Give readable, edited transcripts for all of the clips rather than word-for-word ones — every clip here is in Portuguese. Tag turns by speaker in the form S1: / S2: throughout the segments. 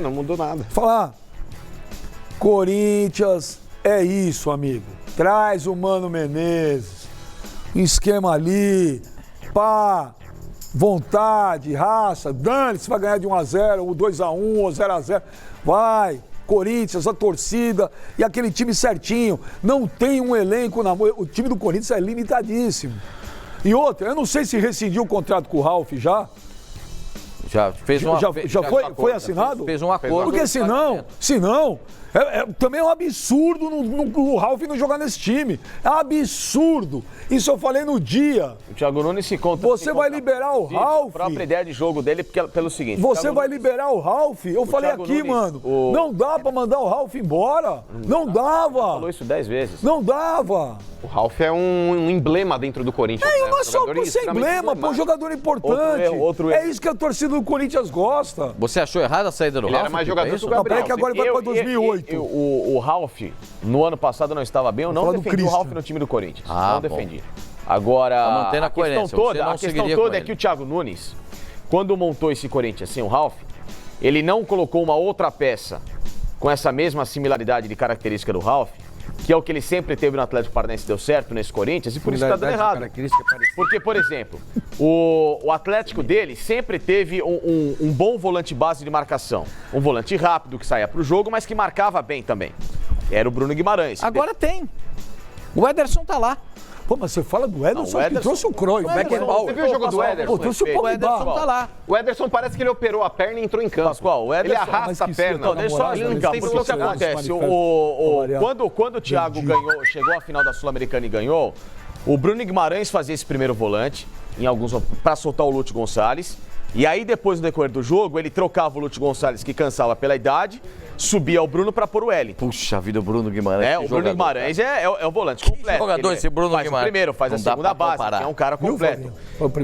S1: Não mudou nada.
S2: Falar, Corinthians é isso, amigo. Traz o Mano Menezes, um esquema ali, pá, vontade, raça, dane-se, vai ganhar de 1-0, ou 2-1, ou 0-0, vai. Corinthians, a torcida e aquele time certinho. Não tem um elenco na mão. O time do Corinthians é limitadíssimo. E outra, eu não sei se rescindiu o contrato com o Ralf já.
S3: Já fez um acordo.
S2: Foi assinado?
S3: Fez um acordo.
S2: Porque senão também é um absurdo o Ralf não jogar nesse time. É um absurdo. Isso eu falei no dia.
S4: O Thiago Nunes se conta.
S2: Você vai liberar o Ralf?
S4: A própria ideia de jogo dele pelo seguinte.
S2: Você vai liberar o Ralf? Eu falei aqui, mano. Não dá pra mandar o Ralf embora. Não dava.
S4: Falou isso 10 vezes.
S2: Não dava.
S1: O Ralf é um emblema dentro do Corinthians.
S2: Não é só por ser emblema, pô, jogador importante.
S4: Outro erro.
S2: É isso que a torcida do Corinthians gosta.
S3: Você achou errado a saída do Ralf?
S1: Ele era mais jogador que o
S2: Não, peraí
S1: Gabriel.
S2: que agora ele vai pra 2008.
S4: O Ralf, no ano passado, não estava bem. Eu não defendi o Ralf no time do Corinthians. Não defendi. Agora,
S3: tá mantendo a
S4: questão toda é que o Thiago Nunes, quando montou esse Corinthians sem o Ralf, ele não colocou uma outra peça com essa mesma similaridade de característica do Ralf, que é o que ele sempre teve no Atlético Paranaense, deu certo nesse Corinthians, e por isso está dando errado. Porque, por exemplo, o Atlético dele sempre teve um bom volante base de marcação. Um volante rápido que saía para o jogo, mas que marcava bem também. Era o Bruno Guimarães.
S3: Agora tem. O Ederson tá lá.
S2: Pô, mas você fala do Ederson, que trouxe o Cruyff.
S1: Você viu o jogo do Ederson?
S2: Trouxe o
S3: O Ederson tá lá.
S1: O Ederson parece que ele operou a perna e entrou em campo.
S4: Pascoal, o Ederson,
S1: ele arrasta a perna.
S4: Então, deixa eu só explicar, porque o que acontece? Quando o Thiago chegou à final da Sul-Americana e ganhou, o Bruno Guimarães fazia esse primeiro volante, para soltar o Lúcio Gonçalves. E aí, depois, no decorrer do jogo, ele trocava o Lúcio Gonçalves, que cansava pela idade, subia o Bruno para pôr o Wellington.
S3: Puxa vida, o Bruno Guimarães.
S4: O Bruno Guimarães é o volante completo.
S3: Jogador esse Bruno
S4: Guimarães. Faz o primeiro, faz a segunda base, é um cara completo.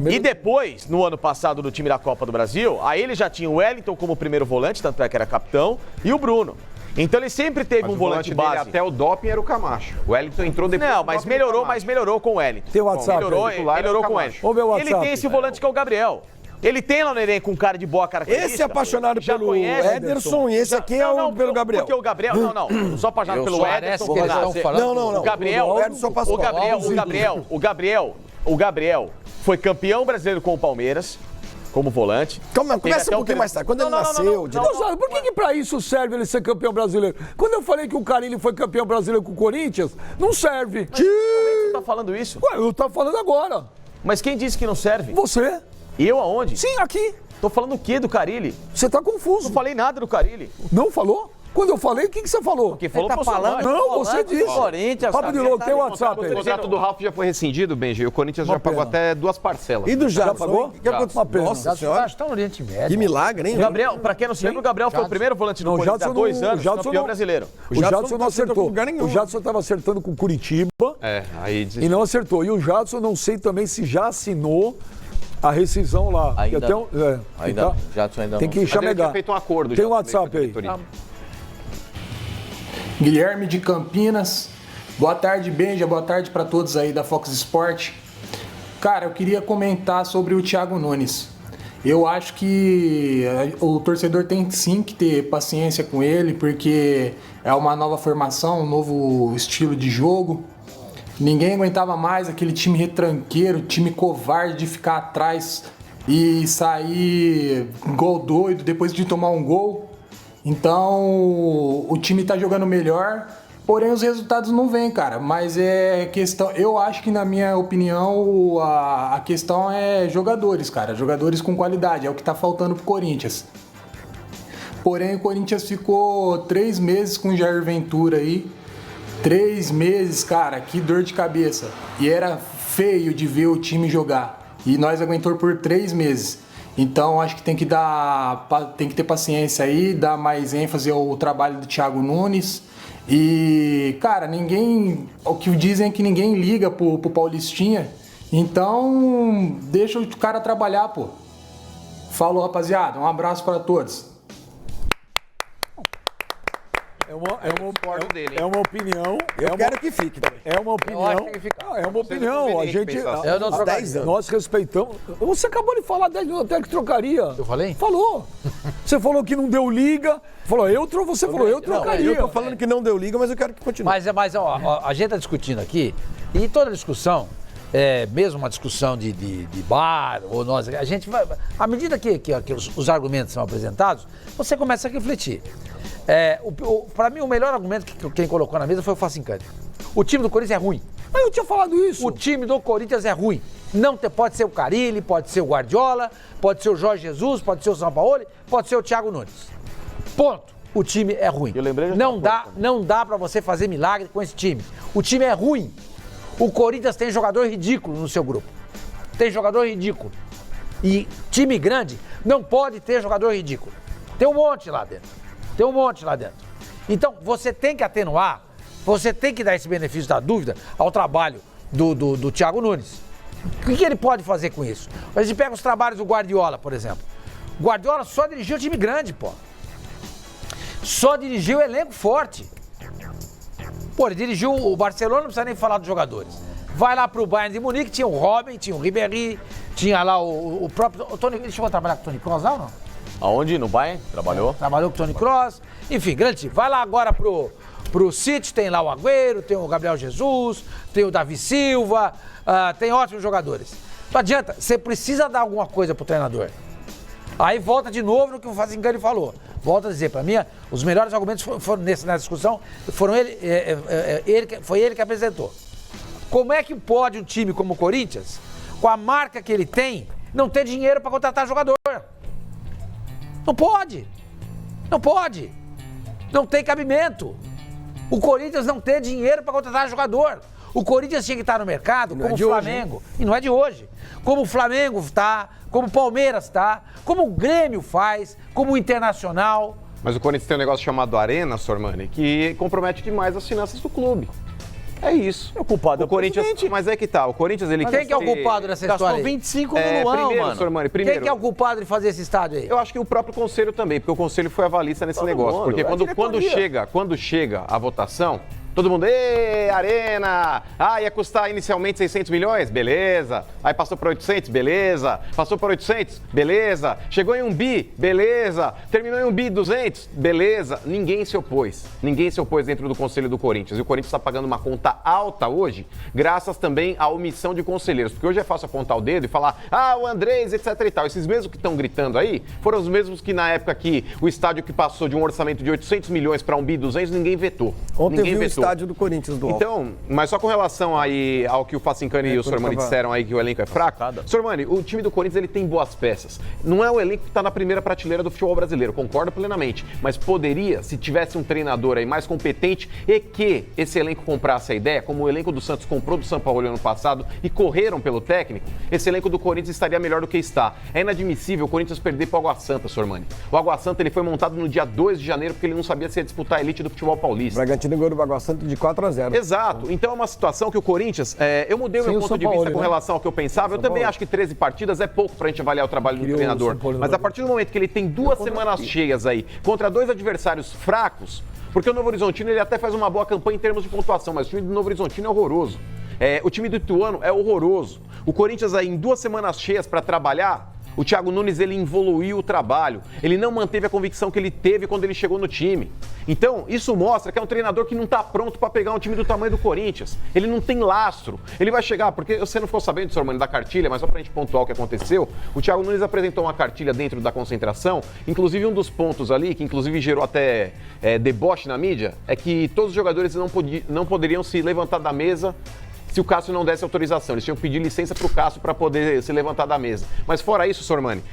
S4: E depois, no ano passado, no time da Copa do Brasil, aí ele já tinha o Wellington como primeiro volante, tanto é que era capitão, e o Bruno. Então ele sempre teve um volante base.
S1: Dele, até o doping era o Camacho. O Wellington entrou depois.
S4: Não, mas melhorou com o Wellington.
S2: Tem o WhatsApp.
S4: Melhorou com o Wellington.
S2: Vamos ver o WhatsApp.
S4: Ele tem esse volante que é o Gabriel. Ele tem lá no elenco um cara de boa característica.
S5: Esse é apaixonado pelo Ederson e esse aqui é pelo Gabriel.
S4: Porque o Gabriel, só apaixonado pelo Ederson.
S5: Não.
S4: O Gabriel, o Gabriel foi campeão brasileiro com o Palmeiras, como volante.
S5: Começa um pouquinho mais tarde. Quando ele nasceu...
S2: Por que pra isso serve ele ser campeão brasileiro? Quando eu falei que o Carille foi campeão brasileiro com o Corinthians, não serve.
S4: Mas você tá falando isso?
S2: Ué, eu tô falando agora.
S4: Mas quem disse que não serve?
S2: Você.
S4: Eu aonde?
S2: Sim, aqui.
S4: Tô falando o quê do Carille?
S2: Você tá confuso.
S4: Não falei nada do Carille.
S2: Não falou? Quando eu falei, o que você falou?
S4: Quem falou
S3: tá falando?
S2: Não, você disse.
S3: Corinthians.
S2: Papo de louco, tem o WhatsApp aí.
S1: O contrato do Ralf já foi rescindido, Benji, e o Corinthians já pagou até 2 parcelas.
S5: E do Jadson?
S2: Já pagou?
S5: O que aconteceu?
S2: Uma pena.
S5: Nossa senhora.
S6: Está no Oriente Médio.
S5: Que milagre, hein?
S4: O Gabriel, pra quem não se lembra, o Gabriel foi o primeiro volante do Corinthians há 2 anos, campeão brasileiro.
S2: O Jadson não
S5: tá
S2: acertou.
S5: lugar nenhum.
S2: O Jadson estava acertando com o Curitiba
S1: Aí
S2: e não acertou. E o Jadson, não sei também se já assinou a rescisão lá.
S3: Ainda
S2: não.
S3: Ainda não. Jadson ainda
S2: Tem
S3: não.
S2: que chamegar.
S1: Tinha feito um acordo.
S2: Tem o WhatsApp aí.
S6: Guilherme de Campinas. Boa tarde, Benja. Boa tarde para todos aí da Fox Sport. Cara, eu queria comentar sobre o Thiago Nunes. Eu acho que o torcedor tem sim que ter paciência com ele, porque é uma nova formação, um novo estilo de jogo. Ninguém aguentava mais aquele time retranqueiro, time covarde de ficar atrás e sair gol doido depois de tomar um gol. Então, o time tá jogando melhor, porém os resultados não vêm, cara. Mas é questão... Eu acho que, na minha opinião, a questão é jogadores, cara. Jogadores com qualidade, é o que tá faltando pro Corinthians. Porém, o Corinthians ficou 3 meses com o Jair Ventura aí. 3 meses, cara, que dor de cabeça. E era feio de ver o time jogar. E nós aguentou por 3 meses. Então acho que tem que ter paciência aí, dar mais ênfase ao trabalho do Thiago Nunes. E, cara, o que dizem é que ninguém liga pro Paulistinha. Então deixa o cara trabalhar, pô. Falou, rapaziada. Um abraço para todos.
S2: É uma opinião.
S5: Eu quero que fique também.
S2: É uma opinião. É uma opinião. A gente.
S5: Eu não trocaria. 10 anos.
S2: Nós respeitamos. Você acabou de falar 10 anos até que trocaria.
S3: Eu falei?
S2: Falou. Você falou que não deu liga. Falou, você falou, eu trocaria.
S5: Eu tô falando que não deu liga, mas eu quero que continue.
S7: Mas ó, a gente tá discutindo aqui, e toda discussão, mesmo uma discussão de bar, ou nós, a gente vai, à medida que os argumentos são apresentados, você começa a refletir. Para mim, o melhor argumento que quem colocou na mesa foi o Facincani. O time do Corinthians é ruim.
S2: Mas eu tinha falado isso.
S7: O time do Corinthians é ruim. Pode ser o Carille, pode ser o Guardiola, pode ser o Jorge Jesus, pode ser o Sampaoli, pode ser o Thiago Nunes. Ponto. O time é ruim.
S4: Eu lembrei
S7: não dá para você fazer milagre com esse time. O time é ruim. O Corinthians tem jogador ridículo no seu grupo. Tem jogador ridículo. E time grande não pode ter jogador ridículo. Tem um monte lá dentro. Então, você tem que atenuar, você tem que dar esse benefício da dúvida ao trabalho do Thiago Nunes. O que ele pode fazer com isso? A gente pega os trabalhos do Guardiola, por exemplo. O Guardiola só dirigiu time grande, pô. Só dirigiu elenco forte. Pô, ele dirigiu o Barcelona, não precisa nem falar dos jogadores. Vai lá pro Bayern de Munique, tinha o Robin, tinha o Ribéry, tinha lá o próprio... O Tony, ele chegou a trabalhar com o Tony Kroos lá ou não?
S4: Aonde? No Bayern? Trabalhou?
S7: Trabalhou com o Tony Kroos. Enfim, grande time. Vai lá agora pro City, tem lá o Agüero, tem o Gabriel Jesus, tem o Davi Silva, tem ótimos jogadores. Não adianta, você precisa dar alguma coisa pro treinador. Aí volta de novo no que o Facincani falou. Volto a dizer, para mim, os melhores argumentos foram nessa discussão, foram foi ele que apresentou. Como é que pode um time como o Corinthians, com a marca que ele tem, não ter dinheiro para contratar jogador? Não pode. Não tem cabimento. O Corinthians não tem dinheiro para contratar jogador. O Corinthians tinha que estar no mercado como o Flamengo. E não é de hoje. Como o Flamengo está, como o Palmeiras está, como o Grêmio faz, como o Internacional.
S1: Mas o Corinthians tem um negócio chamado Arena, Sormani, que compromete demais as finanças do clube. É isso.
S4: O culpado é o
S1: Corinthians. Mas é que tá. O Corinthians, ele
S7: quem que é o culpado dessa história?
S3: Gastou 25 no Luan, mano.
S1: Sormani,
S7: Quem que é o culpado de fazer esse estádio aí?
S1: Eu acho que o próprio Conselho também, porque o Conselho foi avalista nesse negócio. Porque quando chega a votação, todo mundo, Arena! Ia custar inicialmente 600 milhões? Beleza. Aí passou para 800? Beleza. Passou para 800? Beleza. Chegou em 1 bi? Beleza. Terminou em 1 bi 200? Beleza. Ninguém se opôs. Dentro do Conselho do Corinthians. E o Corinthians está pagando uma conta alta hoje, graças também à omissão de conselheiros. Porque hoje é fácil apontar o dedo e falar, o Andrés, etc e tal. Esses mesmos que estão gritando aí, foram os mesmos que na época que o estádio que passou de um orçamento de 800 milhões para 1 bi 200, ninguém vetou.
S5: Ontem viu o estádio do Corinthians do Alto.
S1: Então, mas só com relação aí ao que o Facincani e o Sormani disseram aí que o elenco é fraco. Sormani, o time do Corinthians ele tem boas peças. Não é o elenco que está na primeira prateleira do futebol brasileiro, concordo plenamente. Mas poderia, se tivesse um treinador aí mais competente e que esse elenco comprasse a ideia, como o elenco do Santos comprou do São Paulo ano passado e correram pelo técnico, esse elenco do Corinthians estaria melhor do que está. É inadmissível o Corinthians perder para o Água Santa, Sormani. O Água Santa ele foi montado no dia 2 de janeiro porque ele não sabia se ia disputar a elite do futebol paulista.
S5: O Bragantino ganhou do Água Santa de 4-0.
S1: Exato. Então é uma situação que o Corinthians... eu mudei o meu ponto de vista com relação ao que eu pensava. Eu também acho que 13 partidas é pouco pra gente avaliar o trabalho do treinador. Mas a partir do momento que ele tem 2 semanas cheias aí, contra 2 adversários fracos, porque o Novo Horizontino ele até faz uma boa campanha em termos de pontuação, mas o time do Novo Horizontino é horroroso. O time do Ituano é horroroso. O Corinthians aí em 2 semanas cheias para trabalhar, o Thiago Nunes, ele evoluiu o trabalho. Ele não manteve a convicção que ele teve quando ele chegou no time. Então, isso mostra que é um treinador que não está pronto para pegar um time do tamanho do Corinthians. Ele não tem lastro. Ele vai chegar, porque você não ficou sabendo, Sormani, da cartilha, mas só para a gente pontuar o que aconteceu, o Thiago Nunes apresentou uma cartilha dentro da concentração, inclusive um dos pontos ali, que inclusive gerou até deboche na mídia, é que todos os jogadores não poderiam se levantar da mesa se o Cássio não desse autorização. Eles tinham que pedir licença para o Cássio para poder se levantar da mesa. Mas fora isso, Sormani,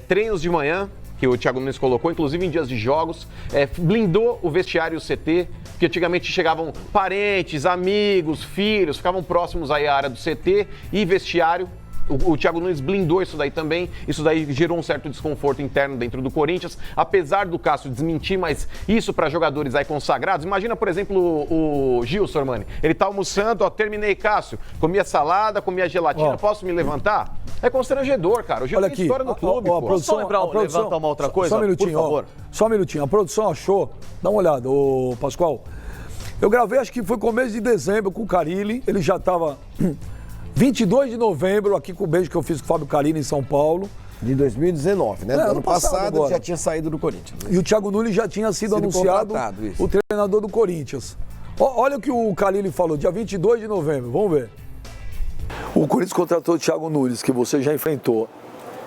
S1: treinos de manhã, que o Thiago Nunes colocou, inclusive em dias de jogos, blindou o vestiário e o CT, porque antigamente chegavam parentes, amigos, filhos, ficavam próximos aí à área do CT e vestiário. O Thiago Nunes blindou isso daí também, isso daí gerou um certo desconforto interno dentro do Corinthians, apesar do Cássio desmentir, mas isso para jogadores aí consagrados, imagina, por exemplo, o Gil, Sormani, ele tá almoçando, terminei, Cássio, comia salada, comia gelatina, posso me levantar? É constrangedor, cara. O Gil tem história no clube, pô.
S4: Só levantar uma outra coisa,
S2: só um minutinho,
S4: por favor.
S2: Só um minutinho. A produção achou, dá uma olhada, ô Pascoal. Eu gravei, acho que foi começo de dezembro com o Carille, ele já estava 22 de novembro, aqui com o beijo que eu fiz com o Fábio Carille em São Paulo.
S5: De 2019, né? Ano passado ele já tinha saído do Corinthians.
S2: E o Thiago Nunes já tinha sido anunciado o treinador do Corinthians. Olha o que o Carille falou, dia 22 de novembro, vamos ver. O Corinthians contratou o Thiago Nunes, que você já enfrentou.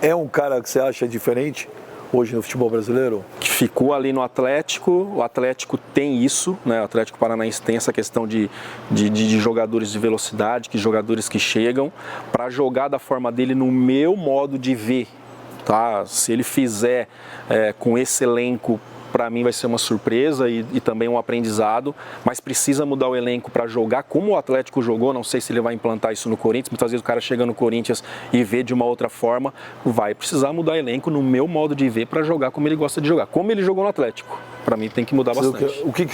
S2: É um cara que você acha diferente hoje no futebol brasileiro?
S8: Que ficou ali no Atlético, o Atlético tem isso, né? O Atlético Paranaense tem essa questão de jogadores de velocidade, que jogadores que chegam para jogar da forma dele no meu modo de ver, tá? Se ele fizer com esse elenco, para mim vai ser uma surpresa e também um aprendizado, mas precisa mudar o elenco para jogar como o Atlético jogou. Não sei se ele vai implantar isso no Corinthians, muitas vezes o cara chega no Corinthians e vê de uma outra forma. Vai precisar mudar o elenco no meu modo de ver para jogar como ele gosta de jogar, como ele jogou no Atlético. Para mim tem que mudar bastante.
S2: O que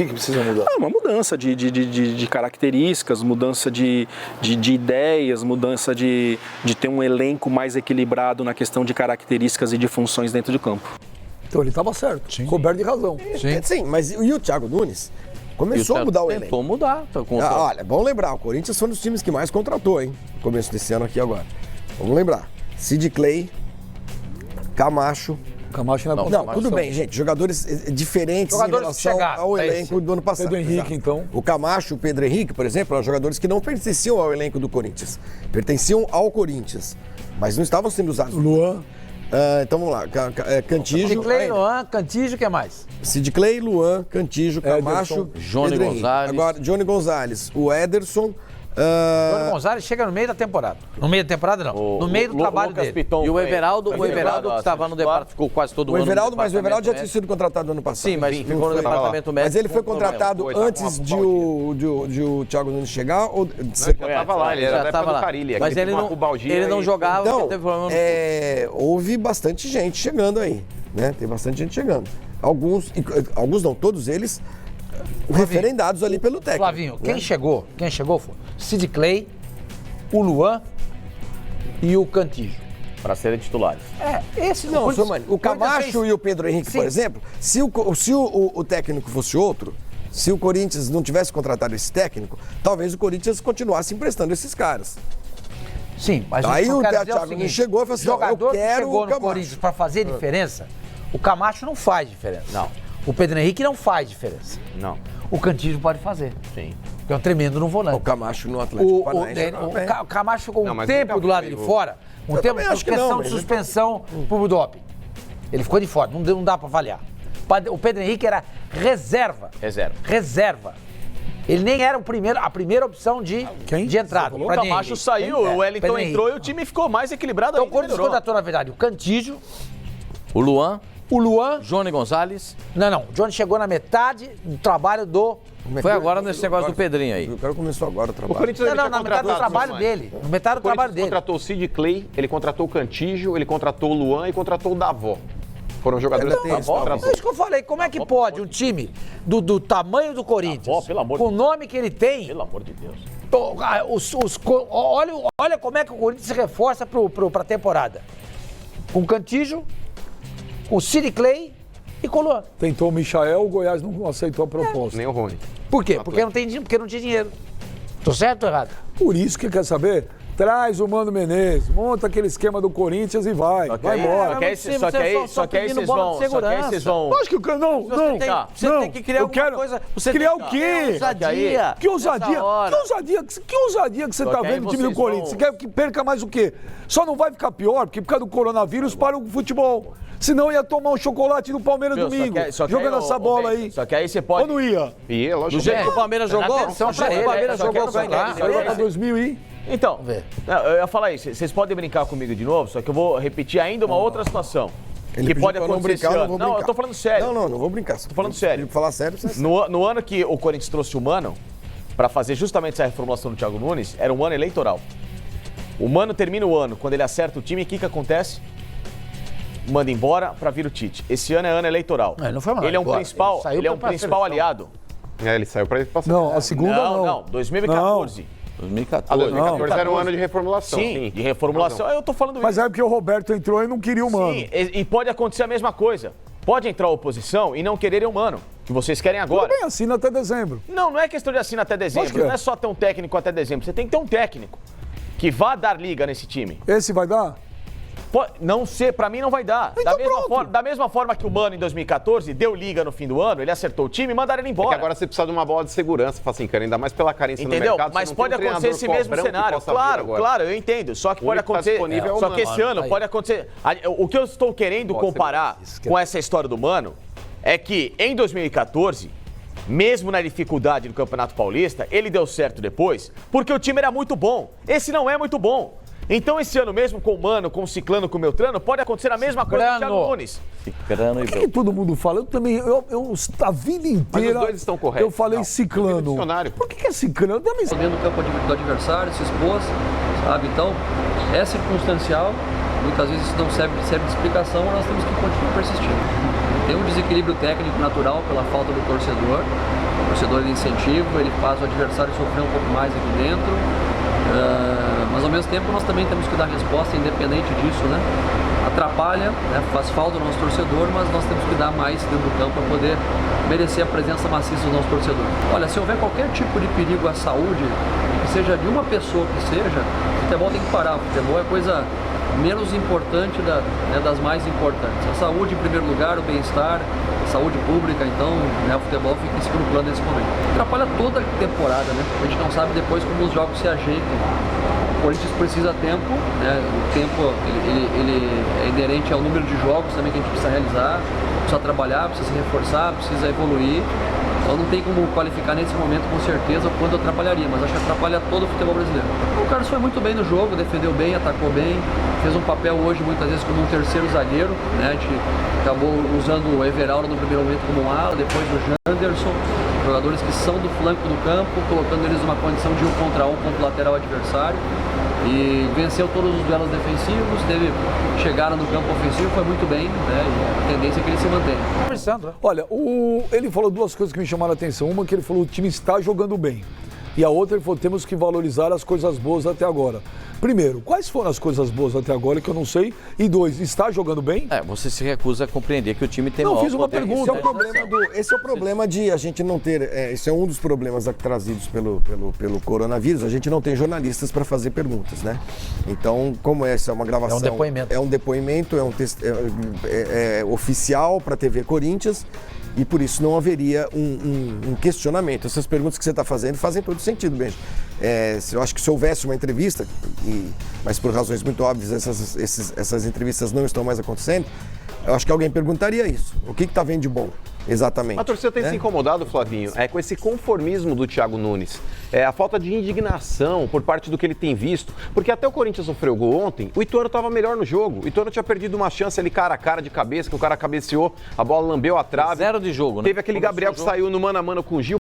S2: precisa mudar?
S8: Uma mudança de características, mudança de ideias, mudança de ter um elenco mais equilibrado na questão de características e de funções dentro de campo.
S2: Então ele estava certo, coberto de razão.
S5: Sim, mas e o Thiago Nunes começou a mudar o elenco.
S3: Tentou mudar.
S5: Olha, vamos lembrar, o Corinthians foi um dos times que mais contratou, hein? No começo desse ano aqui agora. Vamos lembrar. Sid Clay, Camacho. Não, tudo bem, gente. Jogadores diferentes em relação ao elenco do ano passado.
S2: Pedro Henrique, então.
S5: O Camacho, o Pedro Henrique, por exemplo, eram jogadores que não pertenciam ao elenco do Corinthians. Pertenciam ao Corinthians, mas não estavam sendo usados.
S2: Luan.
S5: Então vamos lá, Cantígio.
S7: Sid Clay, Luan, Cantígio, o que mais?
S5: Sid Clay, Luan, Cantígio, Camacho,
S3: Johnny Gonzalez.
S5: Agora, Johnny Gonzalez, o Ederson.
S7: Johnny Gonzalez chega no meio da temporada. No meio da temporada, não. No meio do trabalho dele.
S3: E o Everaldo que estava no departamento, ficou quase todo ano.
S5: O Everaldo já tinha sido contratado no ano passado.
S3: Sim, mas ficou no departamento médico.
S5: Mas ele foi contratado antes de o Thiago Nunes chegar? Ou
S1: já estava lá, ele já estava lá.
S3: Mas ele não jogava.
S5: Então, houve bastante gente chegando aí, né? Tem bastante gente chegando. Alguns não, todos eles referendados ali pelo técnico.
S7: Flavinho, quem chegou foi Sid Clay, o Luan e o Cantígio.
S3: Para serem titulares.
S7: Esse
S5: não. O Camacho e o Pedro Henrique, por exemplo, se o técnico fosse outro, se o Corinthians não tivesse contratado esse técnico, talvez o Corinthians continuasse emprestando esses caras.
S7: Sim, mas
S5: aí o Thiago Nunes chegou e falou assim:
S7: jogador
S5: eu quero
S7: que chegou
S5: o
S7: no Corinthians para fazer diferença, o Camacho não faz diferença. Não. O Pedro Henrique não faz diferença.
S3: Não.
S7: O Cantígio pode fazer.
S3: Sim.
S7: Que é um tremendo no volante.
S5: O Camacho no Atlético Paranaense.
S7: O Camacho ficou um tempo do lado de fora, um tempo de questão de suspensão por doping. Ele ficou de fora, não dá pra avaliar. O Pedro Henrique era reserva. Ele nem era a primeira opção de entrada.
S4: O Camacho saiu, o Wellington entrou e o time ficou mais equilibrado.
S7: Então, quando contratou, na verdade, o Cantígio,
S3: o Luan,
S7: Johnny
S3: Gonzalez.
S7: Não. O Johnny chegou na metade do trabalho do...
S3: Foi agora nesse negócio do Pedrinho aí.
S5: O cara começou agora o trabalho.
S1: O Corinthians
S7: na metade do trabalho dele. Na metade do trabalho dele.
S1: Ele contratou o Sid Clay, ele contratou o Cantígio, ele contratou o Luan e contratou o Davó. Foram jogadores
S7: que contratou. É isso que eu falei. Como é que pode um time do tamanho do Corinthians, com o nome que ele tem...
S3: Pelo amor de Deus.
S7: Olha como é que o Corinthians se reforça pra temporada. Com o Cantígio, com o Sid Clay e com o Luan.
S2: Tentou o Michael, o Goiás não aceitou a proposta.
S1: Nem o Rony.
S7: Por quê? Porque não tinha dinheiro. Tô certo ou errado?
S2: Por isso que quer saber? Traz o Mano Menezes, monta aquele esquema do Corinthians e vai embora.
S3: Só que aí vocês vão...
S2: Acho que não.
S3: Você tem que criar alguma coisa...
S2: Criar o quê?
S3: Ousadia.
S2: Que ousadia que você tá vendo no time do Corinthians? Você quer que perca mais o quê? Só não vai ficar pior, porque por causa do coronavírus para o futebol. Senão ia tomar um chocolate do Palmeiras domingo, jogando essa bola aí.
S3: Só que aí você pode...
S2: Ou não ia?
S1: Ia, lógico.
S3: Do jeito que o Palmeiras jogou,
S2: Pra 2000 e...
S4: Então, eu ia falar isso, vocês podem brincar comigo de novo, só que eu vou repetir ainda uma outra situação. Que pode acontecer esse ano. Não, eu tô falando sério.
S5: Não vou brincar.
S4: Tô falando sério.
S5: Falar sério, você
S4: no ano que o Corinthians trouxe o Mano, pra fazer justamente essa reformulação do Thiago Nunes, era um ano eleitoral. O Mano termina o ano, quando ele acerta o time, o que acontece? Manda embora pra vir o Tite. Esse ano é ano eleitoral.
S7: Não foi mal.
S4: Ele é um principal aliado.
S1: Ele saiu pra ir passar.
S2: Não, a segunda não.
S4: Não, 2014.
S3: 2014.
S1: 2014 era um ano de reformulação.
S4: Sim, de reformulação. Eu tô falando
S2: Mas é porque o Roberto entrou e não queria o Mano.
S4: Sim, e pode acontecer a mesma coisa. Pode entrar a oposição e não quererem o Mano, que vocês querem agora.
S2: Tudo bem, assina até dezembro.
S4: Não é questão de assinar até dezembro. Não é só ter um técnico até dezembro. Você tem que ter um técnico que vá dar liga nesse time.
S2: Esse vai dar?
S4: Não sei, pra mim não vai dar.
S2: Então
S4: Da mesma forma que o Mano, em 2014, deu liga no fim do ano, ele acertou o time e mandaram ele embora.
S1: É que agora você precisa de uma bola de segurança, assim, cara, ainda mais pela carência no mercado.
S4: Mas pode acontecer esse mesmo cenário. Claro, eu entendo. Só que pode acontecer. Só que esse ano pode acontecer. O que eu estou querendo comparar com essa história do Mano é que em 2014, mesmo na dificuldade do Campeonato Paulista, ele deu certo depois, porque o time era muito bom. Esse não é muito bom. Então, esse ano mesmo, com o Mano, com o Ciclano, com o Beltrano, pode acontecer a mesma coisa com o Thiago Nunes.
S2: Ciclano e Beltrano. Que todo mundo fala? Eu também, a vida inteira.
S1: Mas os dois estão corretos.
S2: Eu falei Ciclano.
S1: Por
S2: que é Ciclano?
S9: Dentro do campo do adversário, se expôs, sabe? Então, é circunstancial. Muitas vezes isso não serve de explicação, mas nós temos que continuar persistindo. Tem um desequilíbrio técnico natural pela falta do torcedor. O torcedor ele incentiva, ele faz o adversário sofrer um pouco mais aqui dentro. Mas ao mesmo tempo nós também temos que dar resposta independente disso, né? Atrapalha, né? Faz falta do nosso torcedor, mas nós temos que dar mais dentro do campo para poder merecer a presença maciça do nosso torcedor. Olha, se houver qualquer tipo de perigo à saúde, que seja de uma pessoa que seja, o futebol tem que parar. O futebol é a coisa menos importante das mais importantes. A saúde em primeiro lugar, o bem-estar, a saúde pública, então o futebol fica em segundo plano nesse momento. Atrapalha toda a temporada, né? A gente não sabe depois como os jogos se ajeitam. O Corinthians precisa de tempo, né? O tempo ele é inerente ao número de jogos também que a gente precisa realizar, precisa trabalhar, precisa se reforçar, precisa evoluir. Então não tem como qualificar nesse momento com certeza o quanto atrapalharia, mas acho que atrapalha todo o futebol brasileiro. O Carlos foi muito bem no jogo, defendeu bem, atacou bem, fez um papel hoje muitas vezes como um terceiro zagueiro, né? A gente acabou usando o Everaldo no primeiro momento como um ala, depois o Janderson, jogadores que são do flanco do campo, colocando eles numa condição de 1 contra 1 contra o lateral adversário. E venceu todos os duelos defensivos, chegaram no campo ofensivo, foi muito bem, né? E a tendência é que ele se mantenha.
S2: Olha, ele falou duas coisas que me chamaram a atenção. Uma que ele falou, o time está jogando bem. E a outra, ele falou, temos que valorizar as coisas boas até agora. Primeiro, quais foram as coisas boas até agora que eu não sei? E dois, está jogando bem?
S3: Você se recusa a compreender que o time tem
S2: Não, fiz uma pergunta.
S5: Esse é o problema de a gente não ter... esse é um dos problemas trazidos pelo coronavírus. A gente não tem jornalistas para fazer perguntas, né? Então, como essa é uma gravação... É um depoimento, é um oficial para a TV Corinthians. E por isso não haveria um questionamento. Essas perguntas que você está fazendo fazem todo sentido, Benji. Eu acho que se houvesse uma entrevista, mas por razões muito óbvias essas entrevistas não estão mais acontecendo, eu acho que alguém perguntaria isso. O que está vendo de bom? Exatamente.
S1: A torcida tem se incomodado, Flavinho, com esse conformismo do Thiago Nunes. A falta de indignação por parte do que ele tem visto. Porque até o Corinthians sofreu gol ontem, o Ituano estava melhor no jogo. O Ituano tinha perdido uma chance ali cara a cara de cabeça, que o cara cabeceou, a bola lambeu a trave.
S3: 0 de jogo, né?
S1: Teve aquele Gabriel que saiu no mano a mano com o Gil.